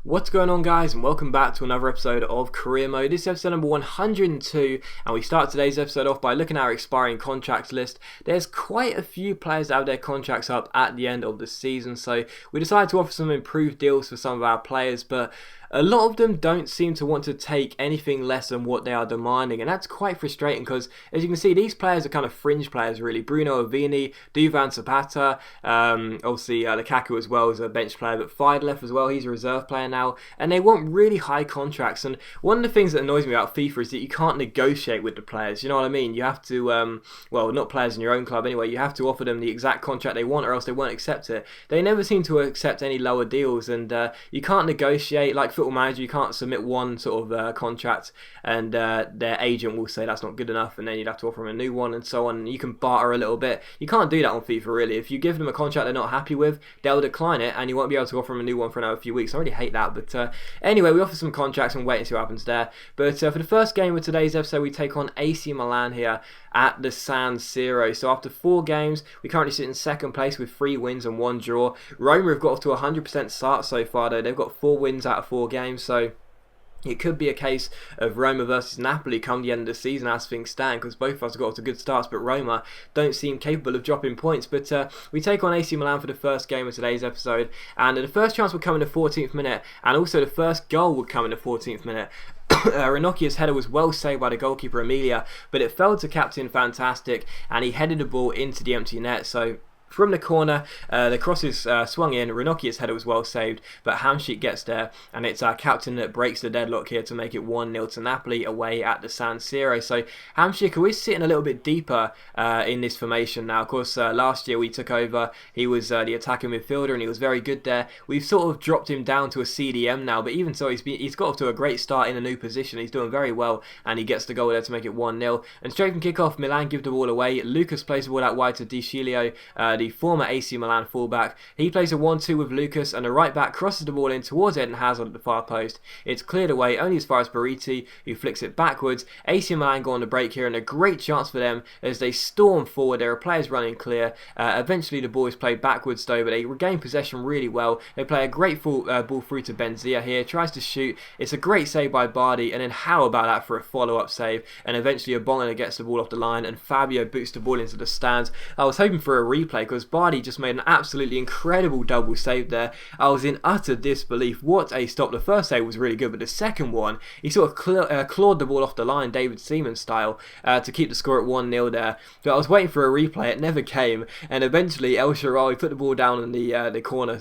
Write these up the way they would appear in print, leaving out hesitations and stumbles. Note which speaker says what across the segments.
Speaker 1: What's going on, guys, and welcome back to another episode of Career Mode. This is episode number 102, and we start today's episode off by looking at our expiring contracts list. There's quite a few players that have their contracts up at the end of the season, so we decided to offer some improved deals for some of our players, but a lot of them don't seem to want to take anything less than what they are demanding, and that's quite frustrating because, as you can see, these players are kind of fringe players, really. Bruno Avini, Duvan Zapata, obviously Lukaku as well as a bench player, but Fidelef as well, he's a reserve player now, and they want really high contracts. And one of the things that annoys me about FIFA is that you can't negotiate with the players, you know what I mean? You have to, well, not players in your own club anyway, you have to offer them the exact contract they want or else they won't accept it. They never seem to accept any lower deals, and you can't negotiate. Like Football Manager, you can't submit one sort of contract and their agent will say that's not good enough, and then you'd have to offer them a new one and so on, and you can barter a little bit. You can't do that on FIFA, really. If you give them a contract they're not happy with, they'll decline it and you won't be able to offer them a new one for another few weeks. I really hate that, but anyway, we offer some contracts and wait and see what happens there. But for the first game of today's episode, we take on AC Milan here at the San Siro. So after 4 games, we currently sit in second place with 3 wins and 1 draw. Roma have got off to a 100% start so far, though. They've got 4 wins out of 4 games, so it could be a case of Roma versus Napoli come the end of the season as things stand, because both of us have got off to good starts, but Roma don't seem capable of dropping points. But we take on AC Milan for the first game of today's episode, and the first chance would come in the 14th minute, and also the first goal would come in the 14th minute. Ranocchia's header was well saved by the goalkeeper Emilia, but it fell to Captain Fantastic, and he headed the ball into the empty net. So from the corner, the cross is swung in. Ranocchia's header was well saved, but Hamšík gets there, and it's our captain that breaks the deadlock here to make it 1-0 to Napoli away at the San Siro. So Hamšík, who is sitting a little bit deeper in this formation now. Of course, last year we took over. He was the attacking midfielder, and he was very good there. We've sort of dropped him down to a CDM now, but even so, he's got off to a great start in a new position. He's doing very well, and he gets the goal there to make it 1-0. And straight from kickoff, Milan give the ball away. Lucas plays the ball out wide to Di Scilio, the former AC Milan fullback. He plays a 1-2 with Lucas, and the right back crosses the ball in towards Eden Hazard at the far post. It's cleared away only as far as Bariti, who flicks it backwards. AC Milan go on the break here, and a great chance for them as they storm forward. There are players running clear. Eventually the ball is played backwards though, but they regain possession really well. They play a great ball through to Benzia here, tries to shoot. It's a great save by Bardi, and then how about that for a follow-up save? And eventually Abongana gets the ball off the line, and Fabio boots the ball into the stands. I was hoping for a replay because Bardi just made an absolutely incredible double save there. I was in utter disbelief. What a stop. The first save was really good, but the second one, he sort of clawed the ball off the line, David Seaman style, to keep the score at 1-0 there. But I was waiting for a replay. It never came, and eventually El Shaarawy put the ball down in the corner,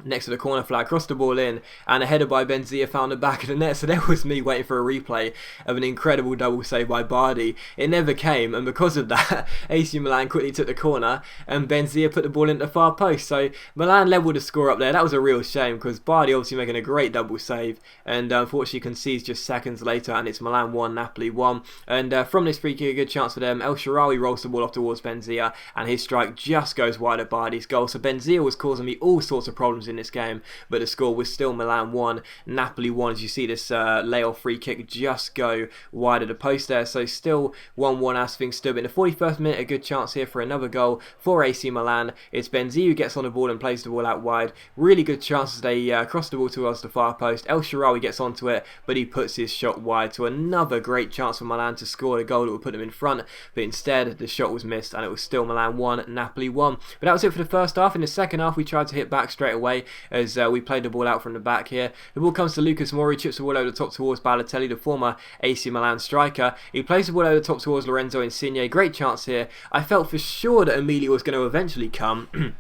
Speaker 1: next to the corner flag, crossed the ball in, and a header by Benzia found the back of the net. So there was me waiting for a replay of an incredible double save by Bardi. It never came, and because of that, AC Milan quickly took the corner, and Benzia put the ball into the far post. So Milan levelled the score up there. That was a real shame, because Bardi obviously making a great double save, and unfortunately concedes just seconds later, and it's Milan 1, Napoli 1. And from this free kick, a good chance for them. El Shaarawy rolls the ball off towards Benzia, and his strike just goes wide of Bardi's goal. So Benzia was causing me all sorts of problems in this game, but the score was still Milan 1, Napoli 1. As you see this layoff free kick just go wide of the post there, so still 1-1 as things stood. In the 41st minute, a good chance here for another goal for AC Milan. It's Benzia who gets on the ball and plays the ball out wide. Really good chances. They cross the ball towards the far post. El Shaarawy gets onto it, but he puts his shot wide. So another great chance for Milan to score the goal that would put them in front, but instead the shot was missed, and it was still Milan 1, Napoli 1. But that was it for the first half. In the second half, we tried to hit back straight away as we played the ball out from the back here. The ball comes to Lucas Moura, chips the ball over the top towards Balotelli, the former AC Milan striker. He plays the ball over the top towards Lorenzo Insigne. Great chance here. I felt for sure that Emilia was going to eventually come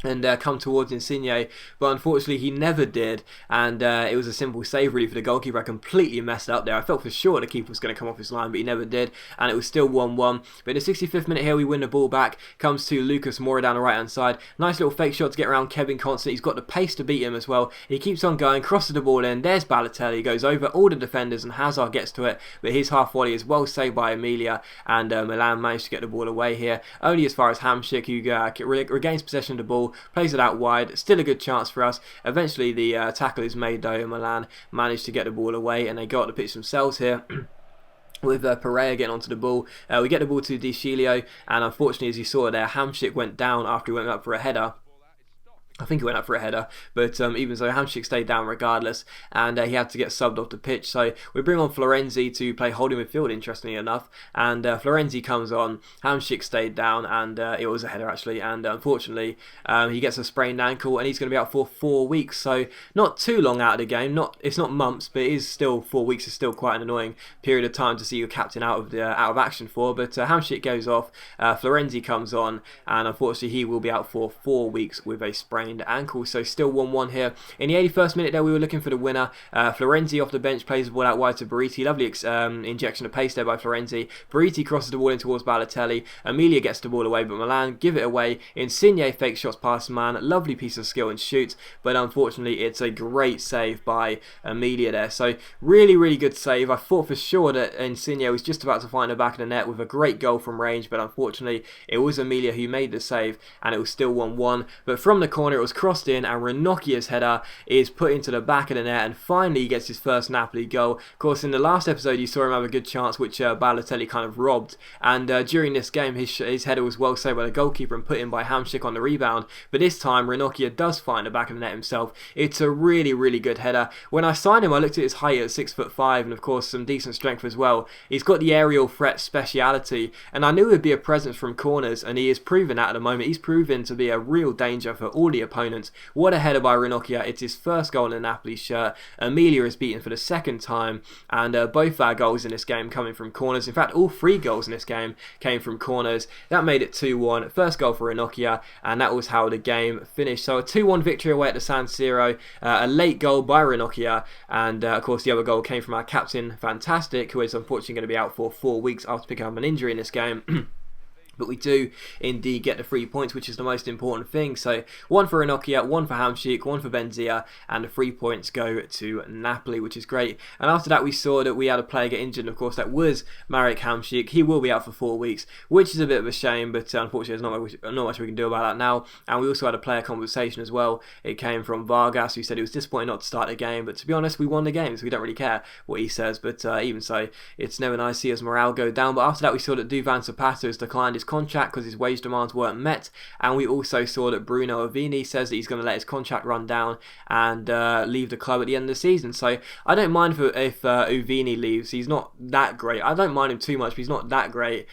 Speaker 1: and come towards Insigne, but unfortunately he never did, and it was a simple save really for the goalkeeper. I completely messed up there. I felt for sure the keeper was going to come off his line, but he never did, and it was still 1-1. But in the 65th minute here, we win the ball back. Comes to Lucas Moura down the right hand side. Nice little fake shot to get around Kevin Constant. He's got the pace to beat him as well. He keeps on going, crosses the ball in. There's Balotelli, goes over all the defenders, and Hazard gets to it, but his half volley is well saved by Emilia, and Milan managed to get the ball away here, only as far as Hamšík, who regains possession of the ball, plays it out wide. Still a good chance for us. Eventually the tackle is made though, and Milan managed to get the ball away, and they got the pitch themselves here. With Pereira getting onto the ball. We get the ball to Di Scilio, and unfortunately, as you saw there, Hamšík went down after he went up for a header. I think he went up for a header, but even so, Hamšík stayed down regardless, and he had to get subbed off the pitch. So we bring on Florenzi to play holding midfield, interestingly enough, and Florenzi comes on. Hamšík stayed down, and it was a header actually, and unfortunately he gets a sprained ankle, and he's going to be out for 4 weeks. So not too long out of the game. It's not months, but it is still 4 weeks. Is still quite an annoying period of time to see your captain out of action for. But Hamšík goes off. Florenzi comes on, and unfortunately he will be out for 4 weeks with a sprained ankle. So still 1-1 here. In the 81st minute there, we were looking for the winner. Florenzi off the bench plays the ball out wide to Bariti. Lovely injection of pace there by Florenzi. Bariti crosses the ball in towards Balotelli. Emilia gets the ball away, but Milan give it away. Insigne fake shots past man. Lovely piece of skill and shoots, but unfortunately it's a great save by Emilia there. So really good save. I thought for sure that Insigne was just about to find the back of the net with a great goal from range, but unfortunately it was Emilia who made the save, and it was still 1-1. But from the corner it was crossed in, and Ranocchia's header is put into the back of the net, and finally he gets his first Napoli goal. Of course, in the last episode you saw him have a good chance which Balotelli kind of robbed, and during this game his header was well saved by the goalkeeper and put in by Hamšík on the rebound. But this time Ranocchia does find the back of the net himself. It's a really good header. When I signed him I looked at his height at 6'5", and of course some decent strength as well. He's got the aerial threat speciality, and I knew it would be a presence from corners, and he is proven that at the moment. He's proven to be a real danger for all the opponents. What a header by Ranocchia. It's his first goal in the Napoli shirt. Emilia is beaten for the second time, and both our goals in this game coming from corners. In fact, all 3 goals in this game came from corners. That made it 2-1. First goal for Ranocchia, and that was how the game finished. So a 2-1 victory away at the San Siro. A late goal by Ranocchia, and of course the other goal came from our captain, Fantastic, who is unfortunately going to be out for 4 weeks after picking up an injury in this game. But we do indeed get the 3 points, which is the most important thing. So 1 for Ranocchia, 1 for Hamšík, 1 for Benzia, and the 3 points go to Napoli, which is great. And after that we saw that we had a player get injured, and of course that was Marek Hamšík. He will be out for 4 weeks, which is a bit of a shame, but unfortunately there's not much we can do about that now. And we also had a player conversation as well. It came from Vargas, who said he was disappointed not to start the game, but to be honest, we won the game, so we don't really care what he says. But even so, it's never nice to see his morale go down. But after that we saw that Duvan Zapata has declined his contract because his wage demands weren't met, and we also saw that Bruno Avini says that he's going to let his contract run down and leave the club at the end of the season. So I don't mind if Avini leaves. He's not that great. I don't mind him too much, but he's not that great.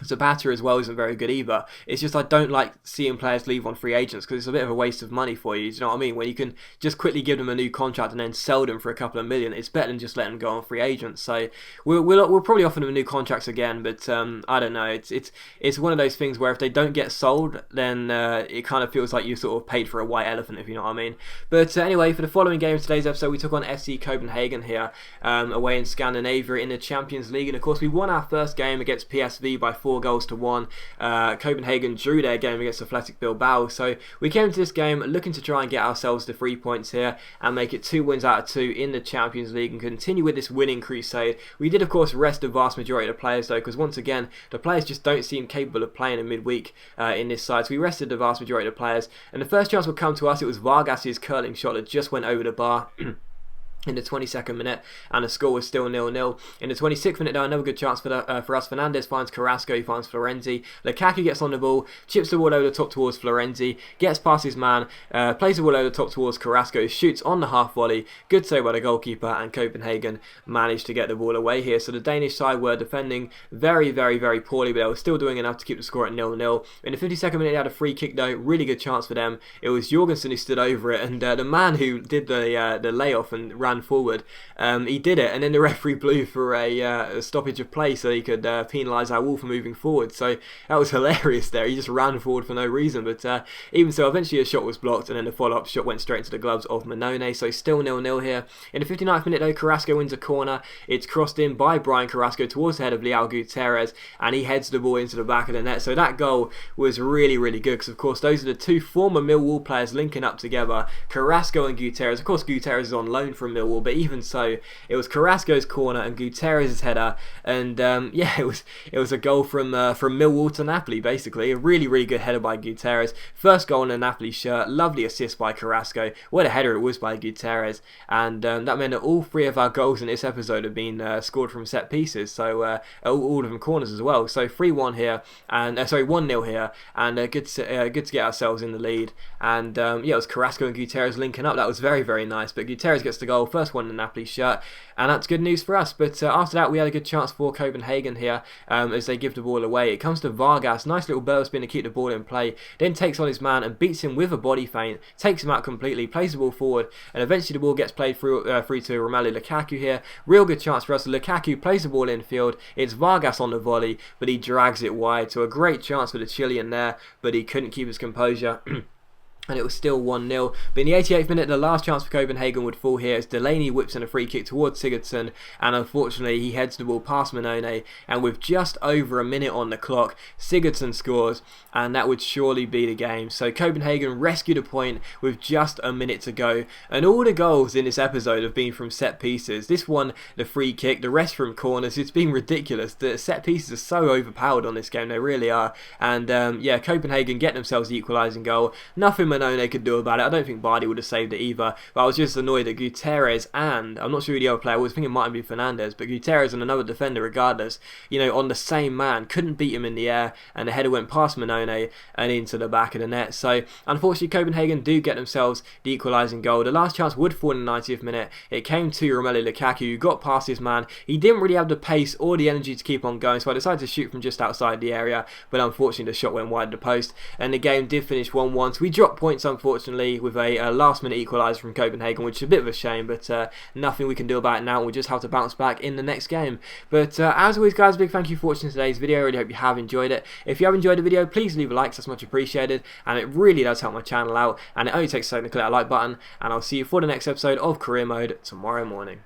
Speaker 1: Zapata as well isn't very good either. It's just I don't like seeing players leave on free agents because it's a bit of a waste of money for you. Do you know what I mean? When you can just quickly give them a new contract and then sell them for a couple of million, it's better than just letting them go on free agents. So we'll probably offer them new contracts again, but I don't know. It's one of those things where if they don't get sold, then it kind of feels like you sort of paid for a white elephant, if you know what I mean. But anyway, for the following game of today's episode, we took on FC Copenhagen here away in Scandinavia in the Champions League, and of course we won our first game against PSV by 4-1. Copenhagen drew their game against Athletic Bilbao, so we came to this game looking to try and get ourselves the 3 points here and make it 2 wins out of 2 in the Champions League and continue with this winning crusade. We did of course rest the vast majority of the players though, because once again the players just don't seem capable of playing in midweek in this side, so we rested the vast majority of the players, and the first chance would come to us. It was Vargas's curling shot that just went over the bar in the 22nd minute, and the score was still 0-0. In the 26th minute, though, another good chance for us. Fernandes finds Carrasco, he finds Florenzi. Lukaku gets on the ball, chips the ball over the top towards Florenzi, gets past his man, plays the ball over the top towards Carrasco, shoots on the half volley. Good save by the goalkeeper, and Copenhagen managed to get the ball away here. So the Danish side were defending very poorly, but they were still doing enough to keep the score at 0-0. In the 52nd minute, they had a free kick though, really good chance for them. It was Jorgensen who stood over it, and the man who did the layoff and ran forward, he did it, and then the referee blew for a stoppage of play so he could penalise our wall for moving forward. So that was hilarious there. He just ran forward for no reason, but even so, eventually a shot was blocked, and then the follow-up shot went straight into the gloves of Manone. So still 0-0 here. In the 59th minute though, Carrasco wins a corner. It's crossed in by Brian Carrasco towards the head of Leao Gutierrez, and he heads the ball into the back of the net. So that goal was really good, because of course those are the two former Millwall players linking up together, Carrasco and Gutierrez. Of course Gutierrez is on loan from Millwall Millwall, but even so, it was Carrasco's corner and Gutierrez's header, and yeah, it was a goal from Millwall to Napoli, basically. A really good header by Gutierrez. First goal in a Napoli shirt. Lovely assist by Carrasco. What a header it was by Gutierrez, and that meant that all 3 of our goals in this episode have been scored from set pieces, so all of them corners as well. So 3-1 here, and 1-0 here, and good to get ourselves in the lead. And yeah, it was Carrasco and Gutierrez linking up. That was very nice. But Gutierrez gets the goal, first one in the Napoli shirt, and that's good news for us. But after that, we had a good chance for Copenhagen here as they give the ball away. It comes to Vargas, nice little burst spin to keep the ball in play, then takes on his man and beats him with a body feint, takes him out completely, plays the ball forward, and eventually the ball gets played through to Romelu Lukaku here. Real good chance for us. Lukaku plays the ball infield. It's Vargas on the volley, but he drags it wide. So a great chance for the Chilean there, but he couldn't keep his composure. And it was still 1-0. But in the 88th minute, the last chance for Copenhagen would fall here as Delaney whips in a free kick towards Sigurdsson, and unfortunately he heads the ball past Manone, and with just over a minute on the clock, Sigurdsson scores, and that would surely be the game. So Copenhagen rescued a point with just a minute to go, and all the goals in this episode have been from set pieces. This one, the free kick, the rest from corners. It's been ridiculous. The set pieces are so overpowered on this game, they really are. And yeah, Copenhagen get themselves the equalising goal. Nothing Manone could do about it. I don't think Vardy would have saved it either, but I was just annoyed that Gutierrez and, I'm not sure who the other player was, I think it might have been Fernandez, but Gutierrez and another defender regardless, you know, on the same man, couldn't beat him in the air, and the header went past Manone and into the back of the net. So unfortunately Copenhagen do get themselves the equalising goal. The last chance would fall in the 90th minute. It came to Romelu Lukaku, who got past his man. He didn't really have the pace or the energy to keep on going, so I decided to shoot from just outside the area, but unfortunately the shot went wide of the post, and the game did finish 1-1. So we dropped points unfortunately with a last minute equaliser from Copenhagen, which is a bit of a shame, but nothing we can do about it now. We'll just have to bounce back in the next game. But as always guys, big thank you for watching today's video. I really hope you have enjoyed it. If you have enjoyed the video, please leave a like, that's much appreciated, and it really does help my channel out, and it only takes a second to click that like button, and I'll see you for the next episode of Career Mode tomorrow morning.